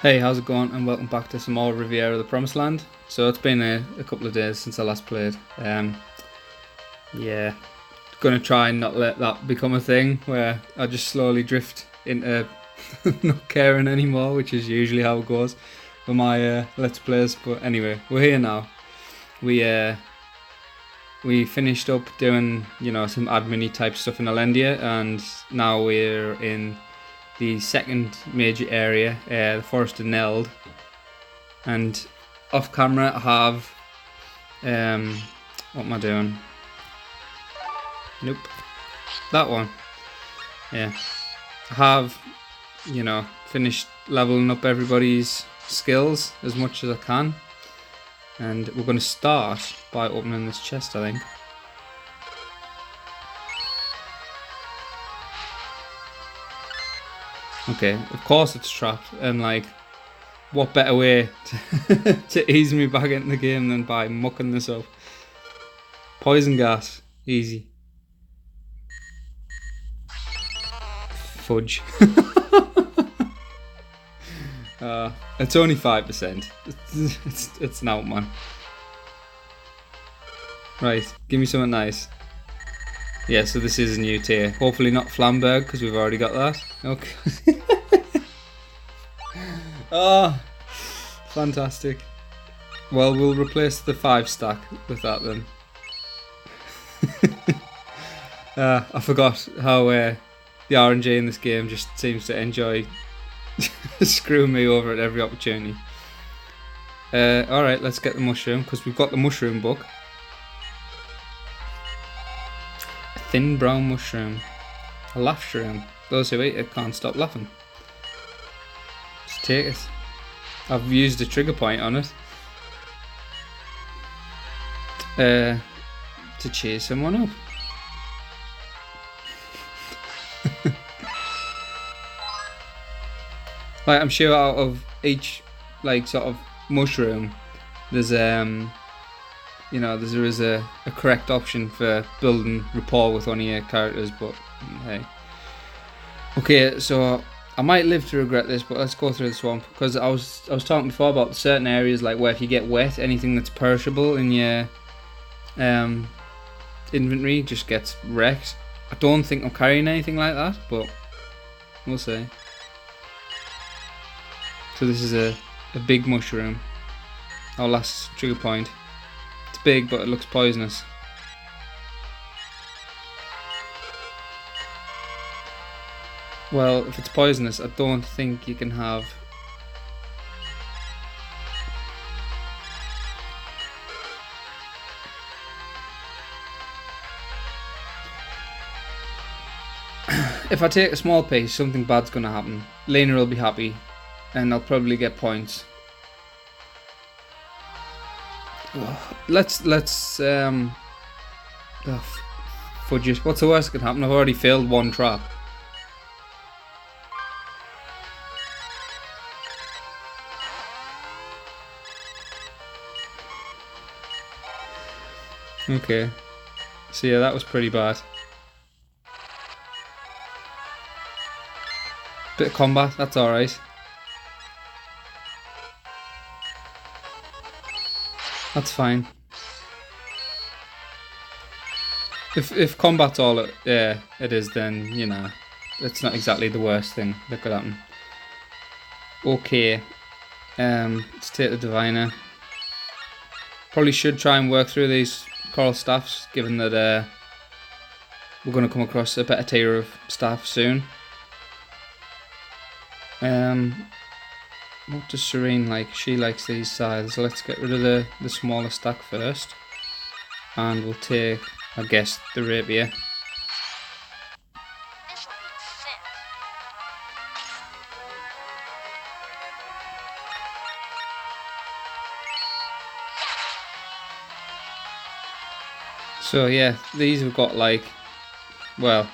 Hey, how's it going? And welcome back to some more Riviera the Promised Land. So it's been a couple of days since I last played. Yeah, gonna try and not let that become a thing where I just slowly drift into not caring anymore, which is usually how it goes for my Let's Plays. But anyway, we're here now. We finished up doing, some admin-y type stuff in Alendia, and now we're in the second major area, the Forest of Nelde. And off camera I have, what am I doing? Nope, that one. Yeah, I have, finished leveling up everybody's skills as much as I can. And we're going to start by opening this chest, I think. Okay, of course it's trapped, and like, what better way to ease me back into the game than by mucking this up. Poison gas, easy. Fudge. It's only 5%. It's an out, man. Right, give me something nice. Yeah, so this is a new tier. Hopefully not Flamberg, because we've already got that. Okay. Oh, fantastic. Well, we'll replace the 5 stack with that then. I forgot how the RNG in this game just seems to enjoy screwing me over at every opportunity. Alright, let's get the mushroom, because we've got the mushroom book. A thin brown mushroom. A laugh shroom. Those who eat it can't stop laughing. Just take it. I've used a trigger point on it. To cheer someone up. Like, I'm sure out of each, like, sort of mushroom, there's there is a correct option for building rapport with one of your characters, but hey. Okay, so I might live to regret this, but let's go through the swamp, because I was talking before about certain areas, like where if you get wet, anything that's perishable in your inventory just gets wrecked. I don't think I'm carrying anything like that, but we'll see. So this is a big mushroom. Our last trigger point. It's big, but it looks poisonous. Well, if it's poisonous, I don't think you can have... If I take a small piece, something bad's gonna happen. Lena will be happy, and I'll probably get points. Let's fudge it. What's the worst that could happen? I've already failed one trap. Okay, so yeah, that was pretty bad. Bit of combat, that's alright. That's fine. If combat's all it is, then, it's not exactly the worst thing that could happen. Okay, let's take the diviner. Probably should try and work through these coral staffs, given that we're going to come across a better tier of staff soon. What does Serene like? She likes these sides. Let's get rid of the smaller stack first. And we'll take, I guess, the rapier. So yeah, these have got like, well,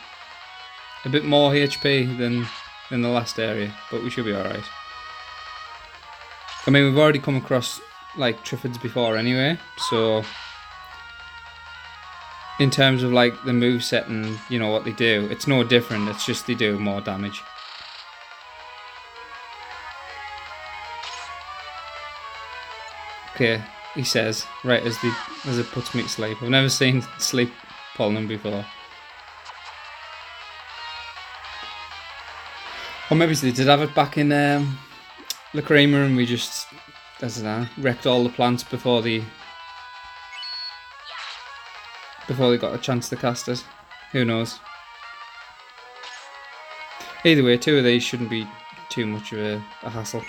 a bit more HP than the last area, but we should be alright. I mean, we've already come across like Triffids before anyway, so in terms of like the moveset and what they do, it's no different, it's just they do more damage. Okay, he says, right as it puts me to sleep. I've never seen sleep pollen before. Or maybe they did have it back in the creamer and we just, I don't know, wrecked all the plants before they got a chance to cast it. Who knows? Either way, 2 of these shouldn't be too much of a hassle.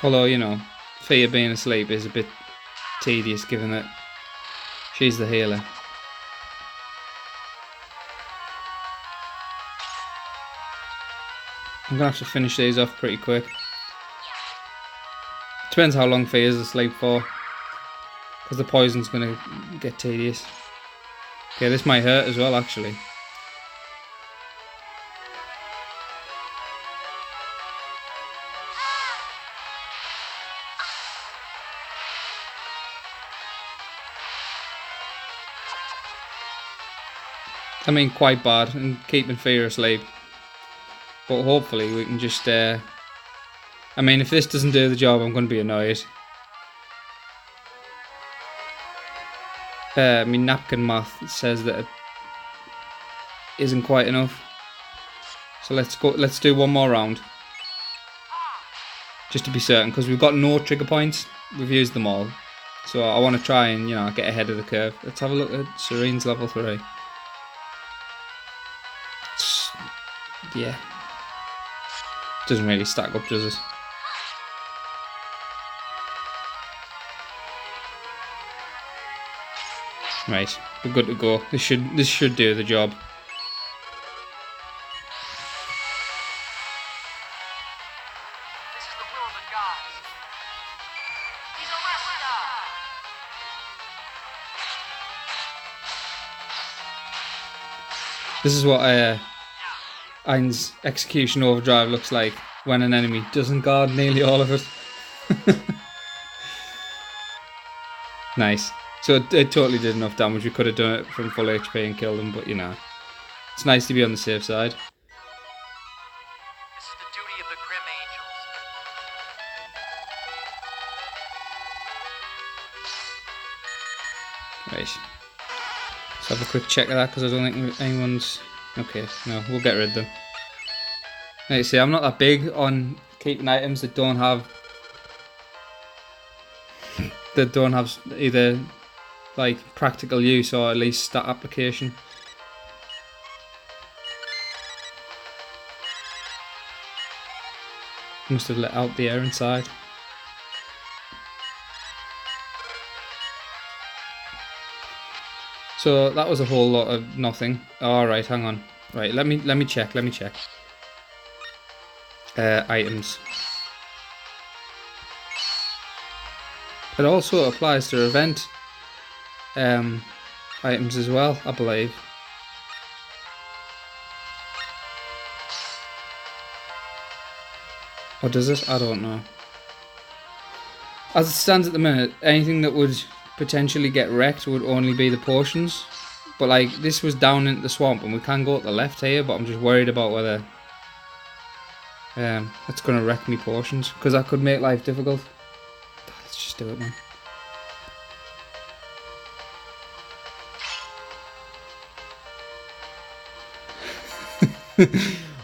Although, you know, Fia being asleep is a bit tedious given that she's the healer. I'm gonna have to finish these off pretty quick. Depends how long Fia's asleep for, because the poison's gonna get tedious. Okay, this might hurt as well, actually. I mean, quite bad in keeping Fia asleep. But hopefully we can just, I mean, if this doesn't do the job, I'm going to be annoyed. My napkin math says that it isn't quite enough. So let's do one more round. Just to be certain, because we've got no trigger points. We've used them all. So I want to try and, you know, get ahead of the curve. Let's have a look at Serene's level 3. Yeah. Doesn't really stack up, does it? Right, we're good to go. This should do the job. This is the will of the gods. He's arrested. This is what Eins Execution Overdrive looks like when an enemy doesn't guard nearly all of it. Nice. So it totally did enough damage. We could have done it from full HP and killed them, but you know, it's nice to be on the safe side. This is the duty of the Grim Angels. Right. Let's have a quick check of that because I don't think anyone's... Okay, no, we'll get rid of them. Like I say, I'm not that big on keeping items that don't have either like practical use or at least stat application. Must have let out the air inside. So that was a whole lot of nothing. Alright, hang on. Right, let me check. Items. It also applies to event items as well, I believe. Or does it? I don't know. As it stands at the minute, anything that would potentially get wrecked would only be the potions. But like, this was down into the swamp and we can go to the left here, but I'm just worried about whether it's going to wreck me potions, because that could make life difficult. Let's just do it, man.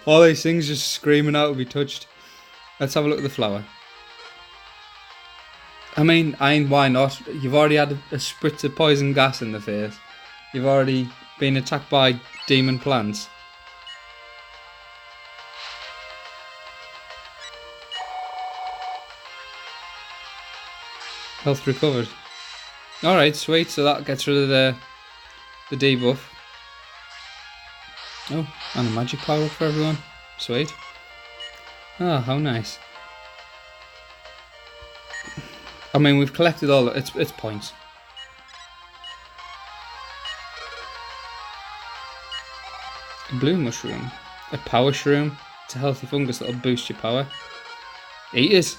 All these things just screaming out to be touched. Let's have a look at the flower. I mean, why not? You've already had a spritz of poison gas in the face. You've already been attacked by demon plants. Health recovered. Alright, sweet. So that gets rid of the debuff. Oh, and a magic power for everyone. Sweet. Ah, how nice. I mean, we've collected all its points. A blue mushroom. A power shroom. It's a healthy fungus that'll boost your power. Eat it.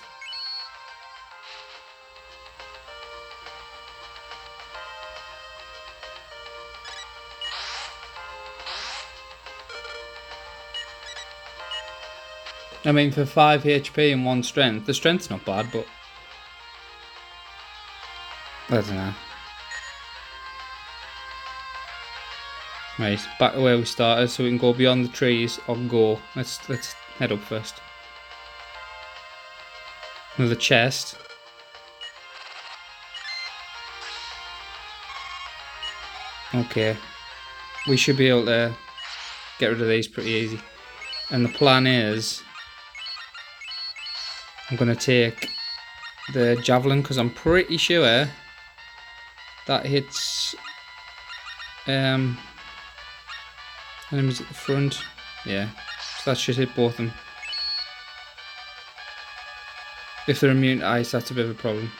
I mean, for 5 HP and 1 strength, the strength's not bad, but I don't know. Right, back to where we started, so we can go beyond the trees or go. Let's head up first. Another chest. Okay, we should be able to get rid of these pretty easy. And the plan is, I'm going to take the javelin because I'm pretty sure that hits enemies at the front. Yeah, so that should hit both of them. If they're immune to ice, that's a bit of a problem.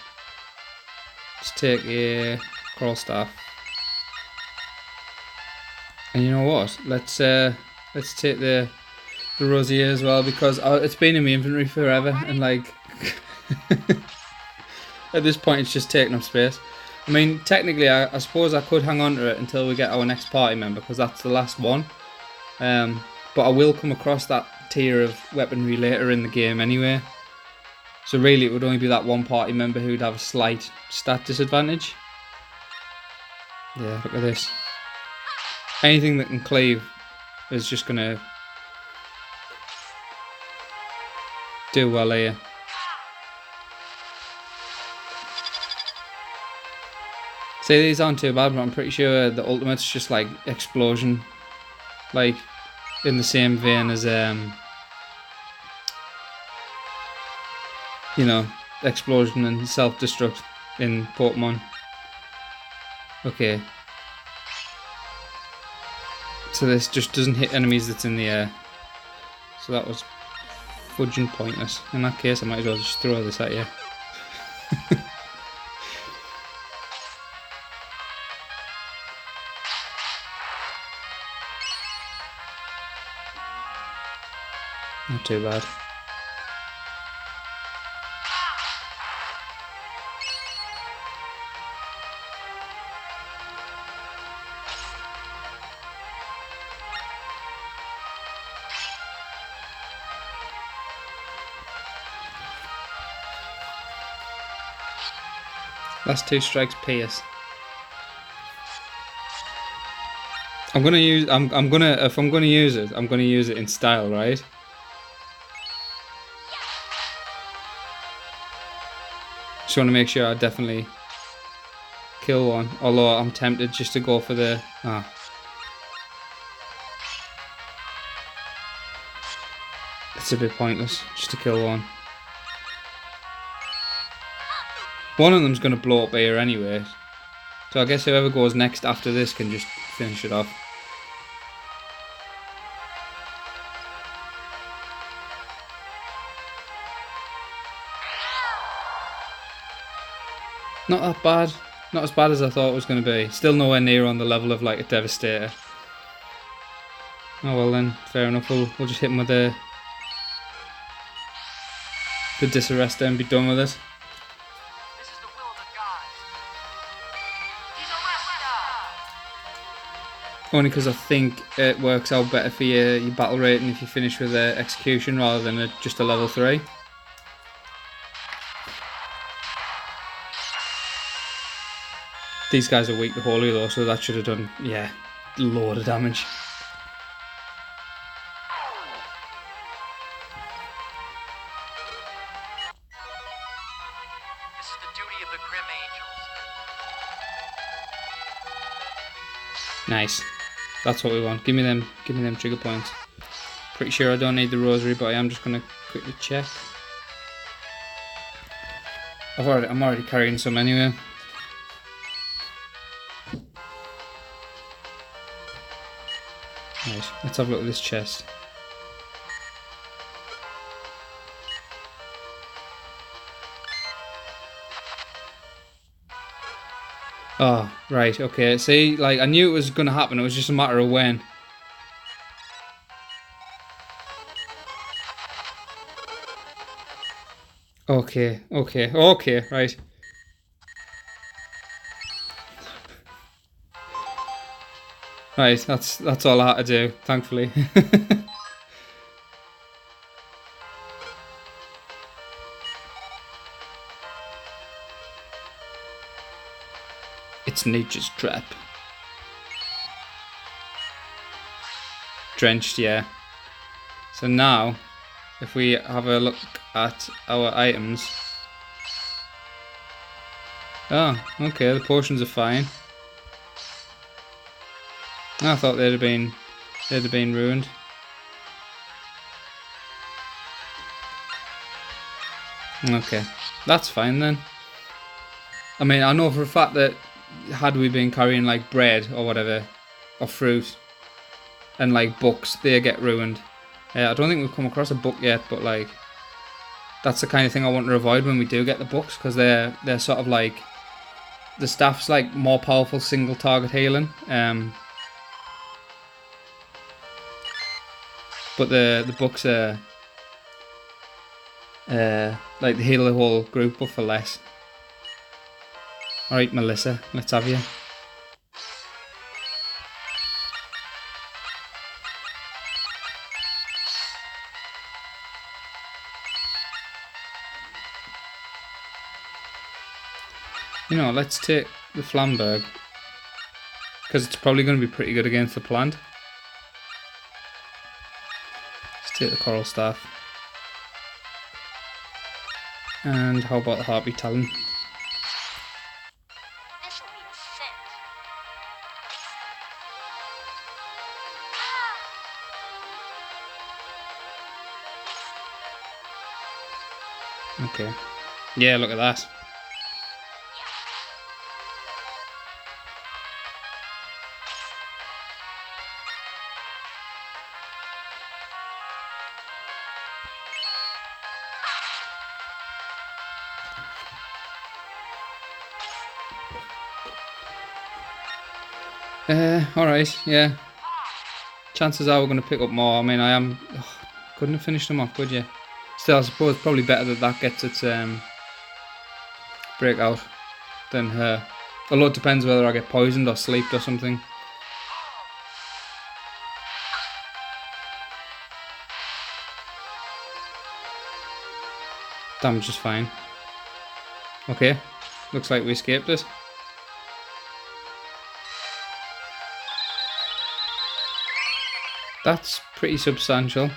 Let's take a crawl staff. And you know what? Let's take the rosier as well, because it's been in my inventory forever, and like at this point it's just taking up space. I mean, technically I suppose I could hang on to it until we get our next party member, because that's the last one. But I will come across that tier of weaponry later in the game anyway. So really it would only be that one party member who'd have a slight stat disadvantage. Yeah, look at this. Anything that can cleave is just gonna do well here. See, these aren't too bad, but I'm pretty sure the ultimate's just like explosion, like in the same vein as you know, explosion and self-destruct in Pokemon. Okay. So this just doesn't hit enemies that's in the air. So that was fudging pointless. In that case, I might as well just throw this at you. Not too bad. Last 2 strikes pierce. If I'm gonna use it, I'm gonna use it in style, right? Just want to make sure I definitely kill one. Although I'm tempted just to go for the it's a bit pointless just to kill one. One of them's going to blow up here anyway, so I guess whoever goes next after this can just finish it off. Not that bad. Not as bad as I thought it was going to be. Still nowhere near on the level of like a Devastator. Oh well then, fair enough. We'll just hit him with the Disarrester and be done with it. Only because I think it works out better for your battle rating if you finish with an execution rather than just a level 3. These guys are weak to Holy though, so that should have done, yeah, a load of damage. This is the duty of the Grim Angels. Nice. That's what we want. Give me them trigger points. Pretty sure I don't need the rosary, but I am just gonna quickly check. I'm already carrying some anyway. Right, let's have a look at this chest. Oh, right, okay. See, like, I knew it was going to happen. It was just a matter of when. Okay, right. Right, that's all I had to do, thankfully. It's nature's trap. Drenched, yeah. So now, if we have a look at our items. Oh, okay, the potions are fine. I thought they'd have been ruined. Okay, that's fine then. I mean, I know for a fact that had we been carrying like bread or whatever, or fruit, and like books, they get ruined. I don't think we've come across a book yet, but like that's the kind of thing I want to avoid when we do get the books, because they're sort of like the staff's like more powerful single target healing. But the books are like they heal the whole group but for less. Alright, Melissa, let's have you. You know, let's take the Flamberg, because it's probably going to be pretty good against the plant. Let's take the Coral Staff. And how about the Heartbeat Talon? This'll be a scent. Okay. Yeah, look at that. Alright, yeah. Chances are we're going to pick up more. I mean, couldn't have finished them off, could you? Still, I suppose probably better that gets its breakout than her. Although it depends whether I get poisoned or sleeped or something. Damage is fine. Okay, looks like we escaped it. That's pretty substantial.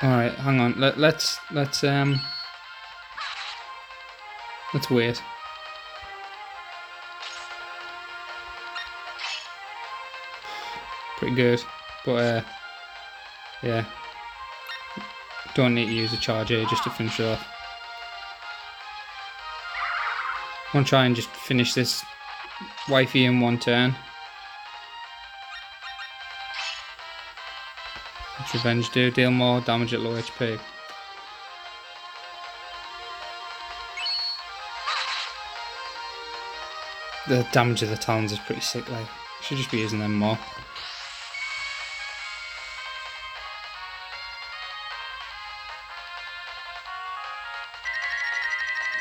All right, hang on. Let's wait. Pretty good, but yeah. Don't need to use a charge here just to finish it off. I'm gonna try and just finish this wifey in one turn. What's revenge do? Deal more damage at low HP. The damage of the talons is pretty sick, like. Should just be using them more.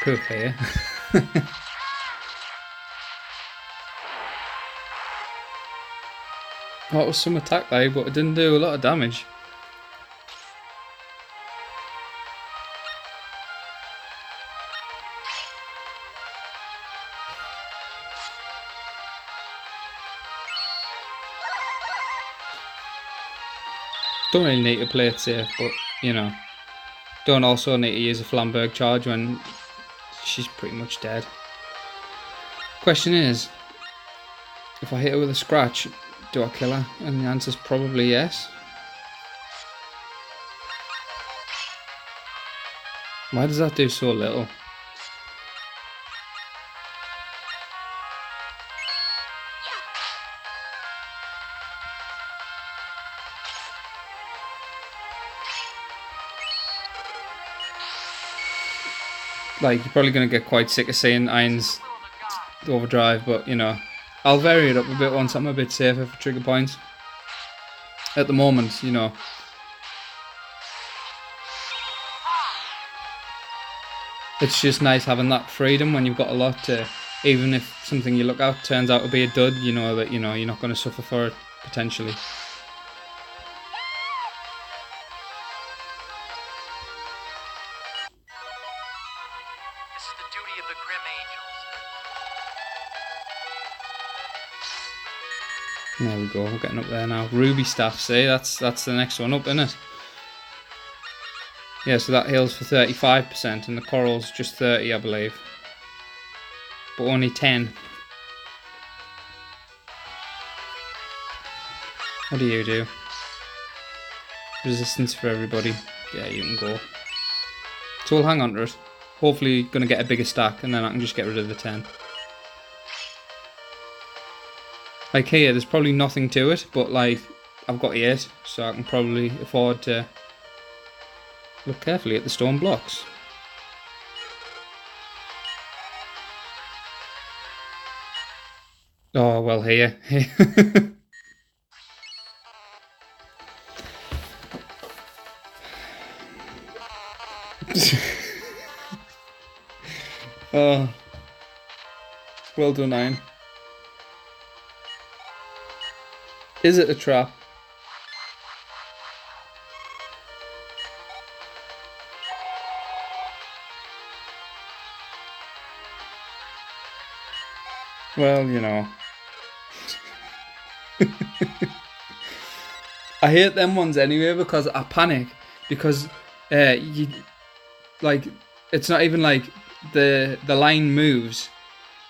Cool here. Oh, it was some attack there, but it didn't do a lot of damage. Don't really need to play it safe, but you know, don't also need to use a Flamberg charge when she's pretty much dead. Question is, if I hit her with a scratch, do I kill her? And the answer's probably yes. Why does that do so little? Like, you're probably going to get quite sick of seeing Eins overdrive, but you know, I'll vary it up a bit once I'm a bit safer for trigger points. At the moment, you know, it's just nice having that freedom when you've got a lot to, even if something you look at turns out to be a dud, you know that, you know, you're not going to suffer for it, potentially. There we go, we're getting up there now. Ruby staff, see, that's the next one up, isn't it? Yeah, so that heals for 35% and the coral's just 30, I believe. But only 10. What do you do? Resistance for everybody. Yeah, you can go. So we'll hang on to it. Hopefully gonna get a bigger stack and then I can just get rid of the 10. Like here, there's probably nothing to it, but like I've got 8, so I can probably afford to look carefully at the stone blocks. Oh, well, here. Oh, well done, Nine. Is it a trap? Well, you know. I hate them ones anyway because I panic because you like it's not even like the line moves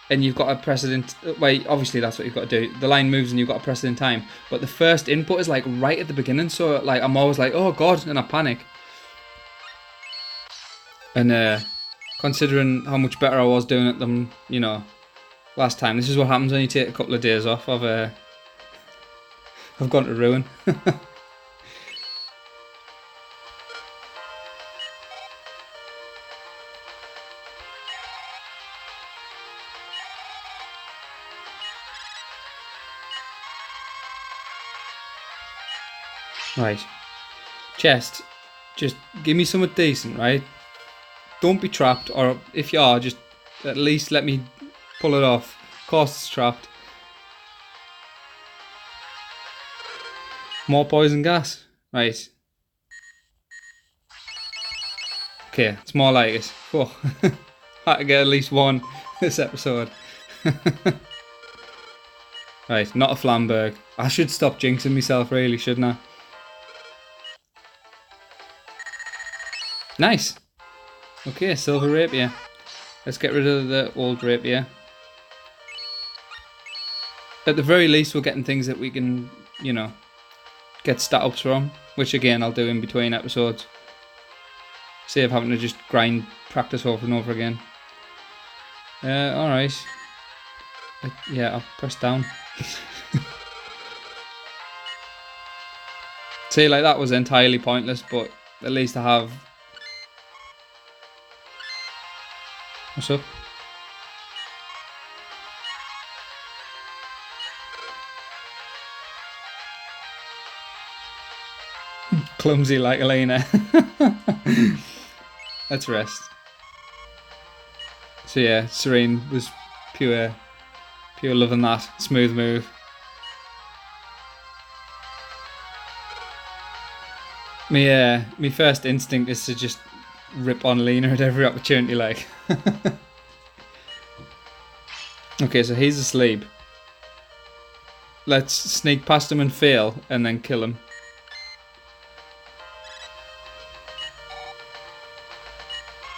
and you've got a precedent. Wait, obviously that's what you've got to do. The line moves and you've got a precedent time, but the first input is like right at the beginning, so like I'm always like, oh god, and I panic. And considering how much better I was doing it than last time, this is what happens when you take a couple of days off. I've gone to ruin. Right, chest, just give me something decent, right? Don't be trapped, or if you are, just at least let me pull it off. Of course it's trapped. More poison gas, right? Okay, it's more like it. Oh, had to get at least one this episode. Right, not a Flamberg. I should stop jinxing myself, really, shouldn't I? Nice. Okay, silver rapier. Let's get rid of the old rapier. At the very least, we're getting things that we can, get stat ups from, which again I'll do in between episodes. Save having to just grind practice over and over again. Alright. Yeah, I'll press down. See, like that was entirely pointless, but at least I have... What's up? Clumsy like Elena. Let's rest. So yeah, Serene was pure loving that. Smooth move. My first instinct is to just rip on Lena at every opportunity, like. Okay, so he's asleep. Let's sneak past him and fail, and then kill him.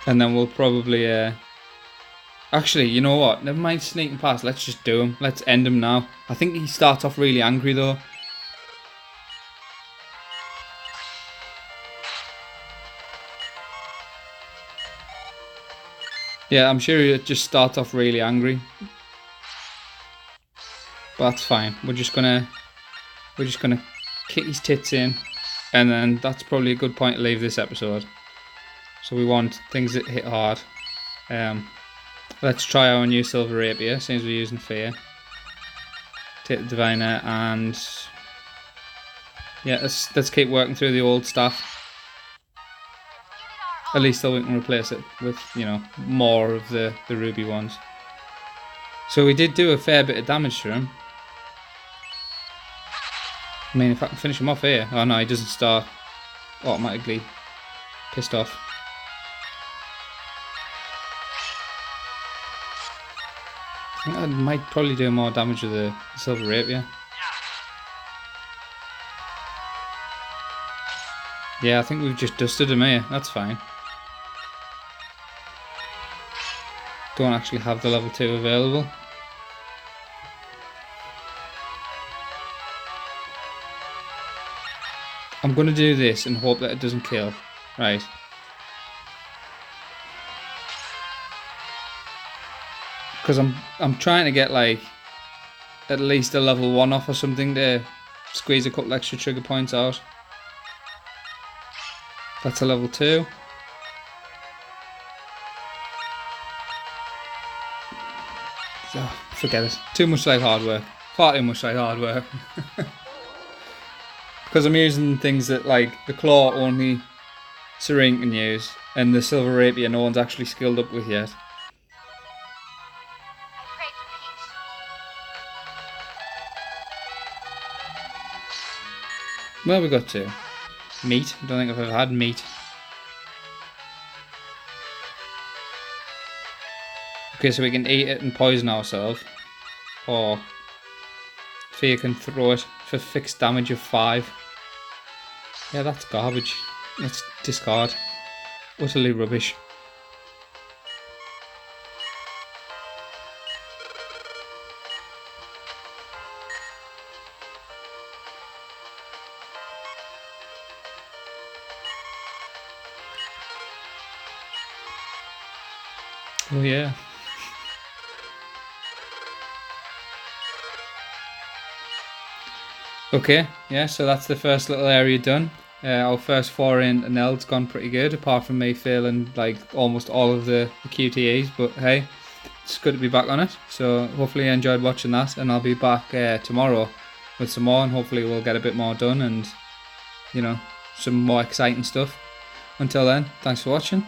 And then we'll probably... Actually, you know what? Never mind sneaking past. Let's just do him. Let's end him now. I think he starts off really angry, though. Yeah, I'm sure he'll just start off really angry. But that's fine. We're just gonna kick his tits in, and then that's probably a good point to leave this episode. So we want things that hit hard. Let's try our new silver rapier, since we're using fear. Take the diviner and yeah, let's keep working through the old stuff. At least so we can replace it with, more of the ruby ones. So we did do a fair bit of damage to him. I mean, if I can finish him off here. Oh no, he doesn't start automatically pissed off. I think I might probably do more damage with the silver rapier. Yeah, I think we've just dusted him here. That's fine. Don't actually have the level 2 available. I'm going to do this and hope that it doesn't kill. Right. Because I'm trying to get like at least a level 1 off or something to squeeze a couple extra trigger points out. That's a level 2. Oh, forget it. Too much like hard work. Far too much like hard work. Because I'm using things that like the claw only Serene can use, and the silver rapier no one's actually skilled up with yet. Where we got to? Meat? I don't think I've ever had meat. Okay, so we can eat it and poison ourselves. Or Fear can throw it for fixed damage of 5. Yeah, that's garbage. Let's discard. Utterly rubbish. Oh yeah. Okay, yeah, so that's the first little area done. Our first foray into Nelde's gone pretty good, apart from me failing like almost all of the QTEs, but hey, it's good to be back on it. So hopefully you enjoyed watching that, and I'll be back tomorrow with some more, and hopefully we'll get a bit more done and, you know, some more exciting stuff. Until then, thanks for watching.